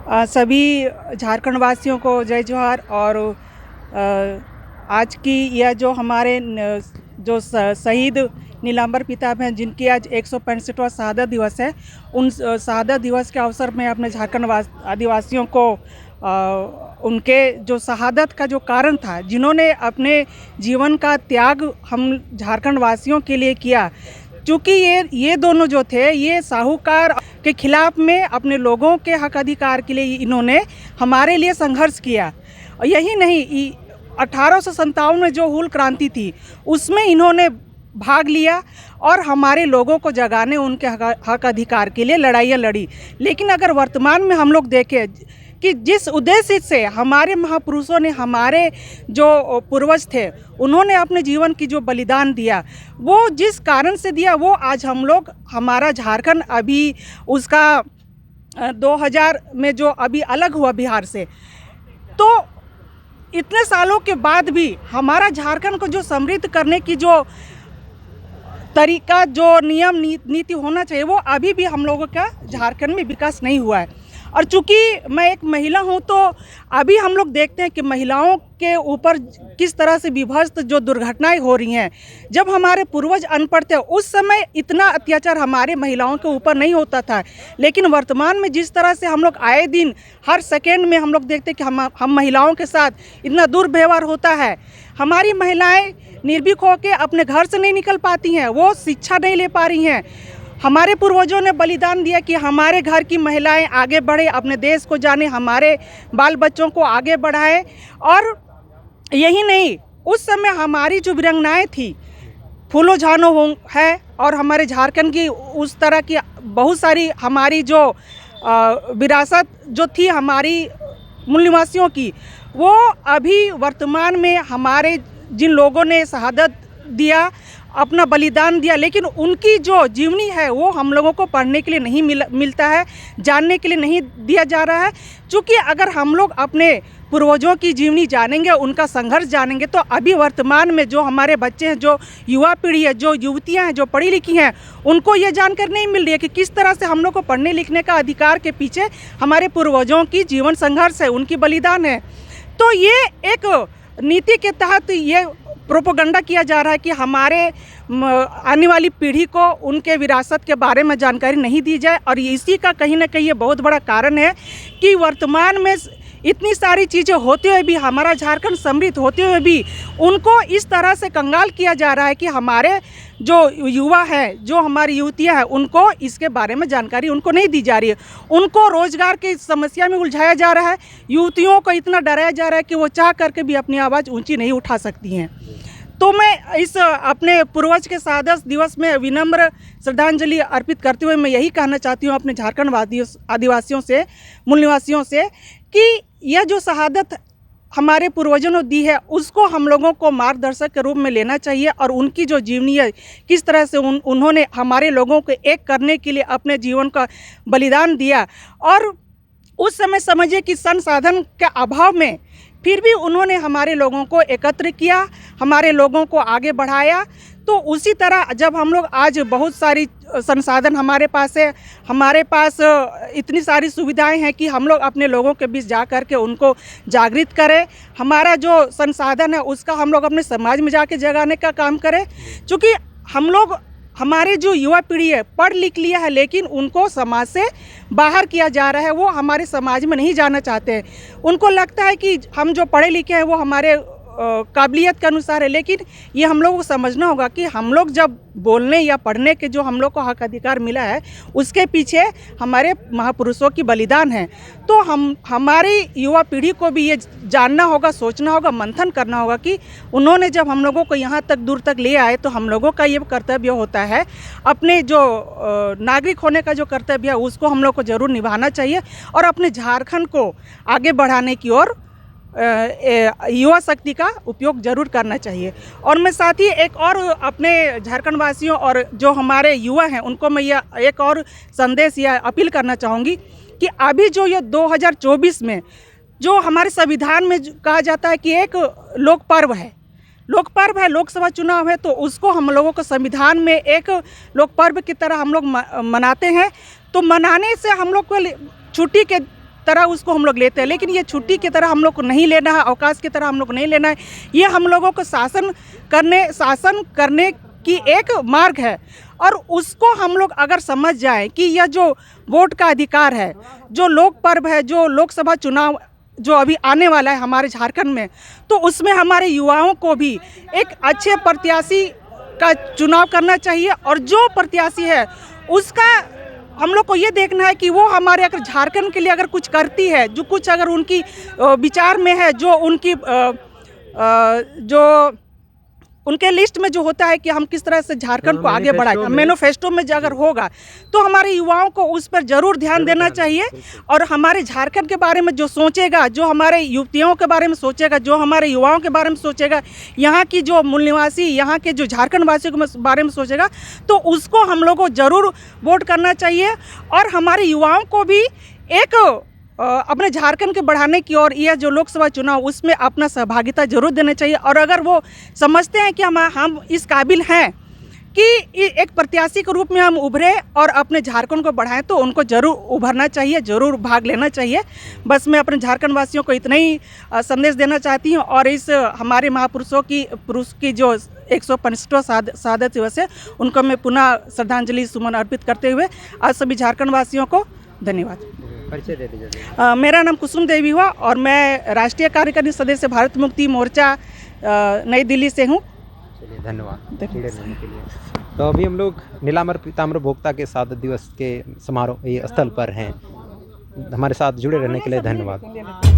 सभी झारखंड वासियों को जय जोहार। और आज की यह जो हमारे जो शहीद नीलांबर पिताब हैं, जिनकी आज 165वां शहादत दिवस है, उन शहादत दिवस के अवसर में अपने झारखंड आदिवासियों को उनके जो शहादत का जो कारण था, जिन्होंने अपने जीवन का त्याग हम झारखंड वासियों के लिए किया, चूँकि ये दोनों जो थे, ये साहूकार के खिलाफ में अपने लोगों के हक अधिकार के लिए इन्होंने हमारे लिए संघर्ष किया। और यही नहीं, 1857 में जो हूल क्रांति थी, उसमें इन्होंने भाग लिया और हमारे लोगों को जगाने, उनके हक अधिकार के लिए लड़ाइयाँ लड़ी। लेकिन अगर वर्तमान में हम लोग देखें कि जिस उद्देश्य से हमारे महापुरुषों ने, हमारे जो पूर्वज थे, उन्होंने अपने जीवन की जो बलिदान दिया, वो जिस कारण से दिया, वो आज हम लोग, हमारा झारखंड अभी उसका 2000 में जो अभी अलग हुआ बिहार से, तो इतने सालों के बाद भी हमारा झारखंड को जो समृद्ध करने की जो तरीका, जो नियम नीति होना चाहिए, वो अभी भी हम लोगों का झारखंड में विकास नहीं हुआ है। और चूँकि मैं एक महिला हूँ, तो अभी हम लोग देखते हैं कि महिलाओं के ऊपर किस तरह से विभत्स जो दुर्घटनाएं हो रही हैं। जब हमारे पूर्वज अनपढ़ थे, उस समय इतना अत्याचार हमारे महिलाओं के ऊपर नहीं होता था। लेकिन वर्तमान में जिस तरह से हम लोग आए दिन, हर सेकेंड में हम लोग देखते हैं कि हम महिलाओं के साथ इतना दुर्व्यवहार होता है। हमारी महिलाएँ निर्भीक होकर अपने घर से नहीं निकल पाती हैं, वो शिक्षा नहीं ले पा रही हैं। हमारे पूर्वजों ने बलिदान दिया कि हमारे घर की महिलाएं आगे बढ़े, अपने देश को जाने, हमारे बाल बच्चों को आगे बढ़ाएं। और यही नहीं, उस समय हमारी जो वीरांगनाएं थी, फूलो झानो है, और हमारे झारखंड की उस तरह की बहुत सारी हमारी जो विरासत जो थी हमारी मूल निवासियों की, वो अभी वर्तमान में हमारे जिन लोगों ने शहादत दिया, अपना बलिदान दिया, लेकिन उनकी जो जीवनी है वो हम लोगों को पढ़ने के लिए नहीं मिलता है, जानने के लिए नहीं दिया जा रहा है। क्योंकि अगर हम लोग अपने पूर्वजों की जीवनी जानेंगे, उनका संघर्ष जानेंगे, तो अभी वर्तमान में जो हमारे बच्चे हैं, जो युवा पीढ़ी है, जो युवतियां हैं, जो पढ़ी लिखी हैं, उनको ये जानकारी नहीं मिल रही है कि किस तरह से हम लोग को पढ़ने लिखने का अधिकार के पीछे हमारे पूर्वजों की जीवन संघर्ष है, उनकी बलिदान है। तो ये एक नीति के तहत ये प्रोपोगंडा किया जा रहा है कि हमारे आने वाली पीढ़ी को उनके विरासत के बारे में जानकारी नहीं दी जाए। और इसी का कहीं ना कहीं ये बहुत बड़ा कारण है कि वर्तमान में इतनी सारी चीज़ें होते हुए भी, हमारा झारखंड समृद्ध होते हुए भी, उनको इस तरह से कंगाल किया जा रहा है कि हमारे जो युवा है, जो हमारी युवतियां हैं, उनको इसके बारे में जानकारी उनको नहीं दी जा रही है। उनको रोजगार की समस्या में उलझाया जा रहा है। युवतियों को इतना डराया जा रहा है कि वो चाह करके भी अपनी आवाज़ ऊंची नहीं उठा सकती हैं। तो मैं इस अपने पूर्वज के शहादत दिवस में विनम्र श्रद्धांजलि अर्पित करते हुए मैं यही कहना चाहती हूँ अपने झारखंड आदिवासियों से, मूल निवासियों से, कि यह जो शहादत हमारे पूर्वजों ने दी है, उसको हम लोगों को मार्गदर्शक के रूप में लेना चाहिए। और उनकी जो जीवनी है, किस तरह से उन्होंने हमारे लोगों को एक करने के लिए अपने जीवन का बलिदान दिया, और उस समय समझिए कि संसाधन के अभाव में फिर भी उन्होंने हमारे लोगों को एकत्र किया, हमारे लोगों को आगे बढ़ाया। तो उसी तरह जब हम लोग आज बहुत सारी संसाधन हमारे पास है, हमारे पास इतनी सारी सुविधाएं हैं कि हम लोग अपने लोगों के बीच जा कर के उनको जागृत करें। हमारा जो संसाधन है उसका हम लोग अपने समाज में जाके जगाने का काम करें। क्योंकि हम लोग, हमारे जो युवा पीढ़ी है, पढ़ लिख लिया है, लेकिन उनको समाज से बाहर किया जा रहा है। वो हमारे समाज में नहीं जाना चाहते हैं। उनको लगता है कि हम जो पढ़े लिखे हैं वो हमारे काबिलियत के अनुसार है। लेकिन ये हम लोगों को समझना होगा कि हम लोग जब बोलने या पढ़ने के जो हम लोग को हक अधिकार मिला है, उसके पीछे हमारे महापुरुषों की बलिदान है। तो हमारी युवा पीढ़ी को भी ये जानना होगा, सोचना होगा, मंथन करना होगा कि उन्होंने जब हम लोगों को यहाँ तक दूर तक ले आए, तो हम लोगों का ये कर्तव्य होता है, अपने जो नागरिक होने का जो कर्तव्य है उसको हम लोग को ज़रूर निभाना चाहिए और अपने झारखंड को आगे बढ़ाने की ओर युवा शक्ति का उपयोग जरूर करना चाहिए। और मैं साथ ही एक और अपने झारखंड वासियों और जो हमारे युवा हैं उनको मैं यह एक और संदेश या अपील करना चाहूँगी कि अभी जो ये 2024 में जो हमारे संविधान में कहा जाता है कि एक लोक पर्व है, लोकसभा चुनाव है, तो उसको हम लोगों को संविधान में एक लोक पर्व की तरह हम लोग मनाते हैं। तो मनाने से हम लोग को छुट्टी के तरह उसको हम लोग लेते हैं, लेकिन ये छुट्टी की तरह हम लोग को नहीं लेना है, अवकाश की तरह हम लोग को नहीं लेना है। ये हम लोगों को शासन करने की एक मार्ग है, और उसको हम लोग अगर समझ जाएं कि यह जो वोट का अधिकार है, जो लोक पर्व है, जो लोकसभा चुनाव जो अभी आने वाला है हमारे झारखंड में, तो उसमें हमारे युवाओं को भी एक अच्छे प्रत्याशी का चुनाव करना चाहिए, और जो प्रत्याशी है उसका हम लोग को ये देखना है कि वो हमारे अगर झारखंड के लिए अगर कुछ करती है, जो कुछ अगर उनकी विचार में है, जो उनकी जो उनके लिस्ट में जो होता है कि हम किस तरह से झारखंड को आगे बढ़ाएं, मैनिफेस्टो में अगर होगा तो हमारे युवाओं को उस पर ज़रूर ध्यान देना चाहिए। और हमारे झारखंड के बारे में जो सोचेगा, जो हमारे युवतियों के बारे में सोचेगा, जो हमारे युवाओं के बारे में सोचेगा, यहाँ की जो मूल निवासी, यहाँ के जो झारखंड वासियों के बारे में सोचेगा, तो उसको हम लोग को ज़रूर वोट करना चाहिए। और हमारे युवाओं को भी एक अपने झारखंड के बढ़ाने की और यह जो लोकसभा चुनाव उसमें अपना सहभागिता जरूर देना चाहिए। और अगर वो समझते हैं कि हम इस काबिल हैं कि एक प्रत्याशी के रूप में हम उभरे और अपने झारखंड को बढ़ाएं, तो उनको ज़रूर उभरना चाहिए, ज़रूर भाग लेना चाहिए। बस मैं अपने झारखंड वासियों को इतना ही संदेश देना चाहती हूँ। और इस हमारे महापुरुषों की जो 165वां शहादत दिवस है, उनको मैं पुनः श्रद्धांजलि सुमन अर्पित करते हुए आज सभी झारखंड वासियों को धन्यवाद। परिचय दे दीजिए। मेरा नाम कुसुम देवी हुआ और मैं राष्ट्रीय कार्यकारिणी सदस्य भारत मुक्ति मोर्चा नई दिल्ली से हूँ। चलिए, धन्यवाद जुड़े रहने के लिए। तो अभी हम लोग नीलाम्बर पीताम्बर भोक्ता के शहादत दिवस के समारोह स्थल पर हैं। हमारे साथ जुड़े रहने के लिए धन्यवाद।